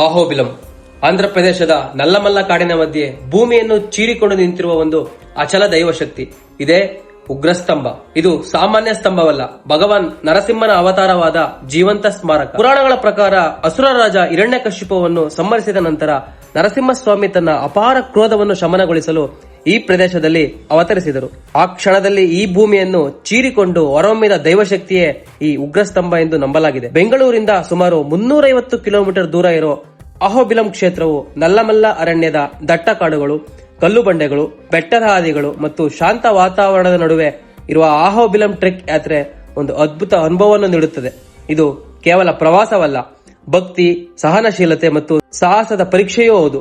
ಅಹೋಬಿಲಂ ಆಂಧ್ರ ಪ್ರದೇಶದ ನಲ್ಲಮಲ್ಲ ಕಾಡಿನ ಮಧ್ಯೆ ಭೂಮಿಯನ್ನು ಚೀರಿಕೊಂಡು ನಿಂತಿರುವ ಒಂದು ಅಚಲ ದೈವಶಕ್ತಿ ಇದೇ ಉಗ್ರಸ್ತಂಭ. ಇದು ಸಾಮಾನ್ಯ ಸ್ತಂಭವಲ್ಲ, ಭಗವಾನ್ ನರಸಿಂಹನ ಅವತಾರವಾದ ಜೀವಂತ ಸ್ಮಾರಕ. ಪುರಾಣಗಳ ಪ್ರಕಾರ ಅಸುರ ರಾಜ ಹಿರಣ್ಯಕಶಿಪುವನ್ನು ಸಂಹರಿಸಿದ ನಂತರ ನರಸಿಂಹಸ್ವಾಮಿ ತನ್ನ ಅಪಾರ ಕ್ರೋಧವನ್ನು ಶಮನಗೊಳಿಸಲು ಈ ಪ್ರದೇಶದಲ್ಲಿ ಅವತರಿಸಿದರು. ಆ ಕ್ಷಣದಲ್ಲಿ ಈ ಭೂಮಿಯನ್ನು ಚೀರಿಕೊಂಡು ಹೊರಹೊಮ್ಮಿದ ದೈವಶಕ್ತಿಯೇ ಈ ಉಗ್ರಸ್ತಂಭ ಎಂದು ನಂಬಲಾಗಿದೆ. ಬೆಂಗಳೂರಿಂದ ಸುಮಾರು 350 ಕಿಲೋಮೀಟರ್ ದೂರ ಇರೋ ಅಹೋಬಿಲಂ ಕ್ಷೇತ್ರವು ನಲ್ಲಮಲ್ಲ ಅರಣ್ಯದ ದಟ್ಟ ಕಾಡುಗಳು, ಕಲ್ಲು ಬಂಡೆಗಳು, ಬೆಟ್ಟದ ಹಾದಿಗಳು ಮತ್ತು ಶಾಂತ ವಾತಾವರಣದ ನಡುವೆ ಇರುವ ಅಹೋಬಿಲಂ ಟ್ರೆಕ್ ಯಾತ್ರೆ ಒಂದು ಅದ್ಭುತ ಅನುಭವವನ್ನು ನೀಡುತ್ತದೆ. ಇದು ಕೇವಲ ಪ್ರವಾಸವಲ್ಲ, ಭಕ್ತಿ, ಸಹನಶೀಲತೆ ಮತ್ತು ಸಾಹಸದ ಪರೀಕ್ಷೆಯೂ ಹೌದು.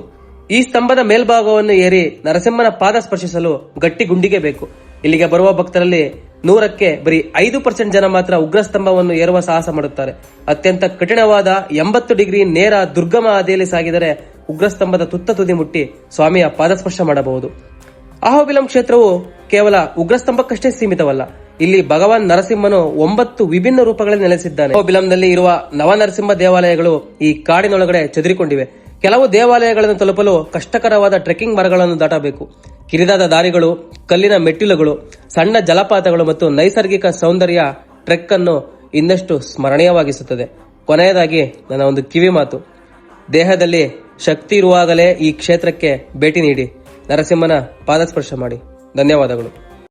ಈ ಸ್ತಂಭದ ಮೇಲ್ಭಾಗವನ್ನು ಏರಿ ನರಸಿಂಹನ ಪಾದ ಸ್ಪರ್ಶಿಸಲು ಗಟ್ಟಿ ಗುಂಡಿಗೆ ಬೇಕು. ಇಲ್ಲಿಗೆ ಬರುವ ಭಕ್ತರಲ್ಲಿ 100ಕ್ಕೆ ಬರೀ 5% ಜನ ಮಾತ್ರ ಉಗ್ರಸ್ತಂಭವನ್ನು ಏರುವ ಸಾಹಸ ಮಾಡುತ್ತಾರೆ. ಅತ್ಯಂತ ಕಠಿಣವಾದ 80 ಡಿಗ್ರಿ ನೇರ ದುರ್ಗಮ ಹಾದಿಯಲ್ಲಿ ಸಾಗಿದರೆ ಉಗ್ರಸ್ತಂಭದ ತುತ್ತ ತುದಿ ಮುಟ್ಟಿ ಸ್ವಾಮಿಯ ಪಾದಸ್ಪರ್ಶ ಮಾಡಬಹುದು. ಅಹೋಬಿಲಂ ಕ್ಷೇತ್ರವು ಕೇವಲ ಉಗ್ರಸ್ತಂಭಕ್ಕಷ್ಟೇ ಸೀಮಿತವಲ್ಲ. ಇಲ್ಲಿ ಭಗವಾನ್ ನರಸಿಂಹನು 9 ವಿಭಿನ್ನ ರೂಪಗಳಲ್ಲಿ ನೆಲೆಸಿದ್ದಾನೆ. ಅಹೋಬಿಲಂನಲ್ಲಿ ಇರುವ ನವನರಸಿಂಹ ದೇವಾಲಯಗಳು ಈ ಕಾಡಿನೊಳಗಡೆ ಚದುರಿಕೊಂಡಿವೆ. ಕೆಲವು ದೇವಾಲಯಗಳನ್ನು ತಲುಪಲು ಕಷ್ಟಕರವಾದ ಟ್ರೆಕ್ಕಿಂಗ್ ಮರಗಳನ್ನು ದಾಟಬೇಕು. ಕಿರಿದಾದ ದಾರಿಗಳು, ಕಲ್ಲಿನ ಮೆಟ್ಟಿಲುಗಳು, ಸಣ್ಣ ಜಲಪಾತಗಳು ಮತ್ತು ನೈಸರ್ಗಿಕ ಸೌಂದರ್ಯ ಟ್ರೆಕ್ ಅನ್ನು ಇನ್ನಷ್ಟು ಸ್ಮರಣೀಯವಾಗಿಸುತ್ತದೆ. ಕೊನೆಯದಾಗಿ ನನ್ನ ಒಂದು ಕಿವಿ ಮಾತು, ದೇಹದಲ್ಲಿ ಶಕ್ತಿ ಇರುವಾಗಲೇ ಈ ಕ್ಷೇತ್ರಕ್ಕೆ ಭೇಟಿ ನೀಡಿ ನರಸಿಂಹನ ಪಾದಸ್ಪರ್ಶ ಮಾಡಿ. ಧನ್ಯವಾದಗಳು.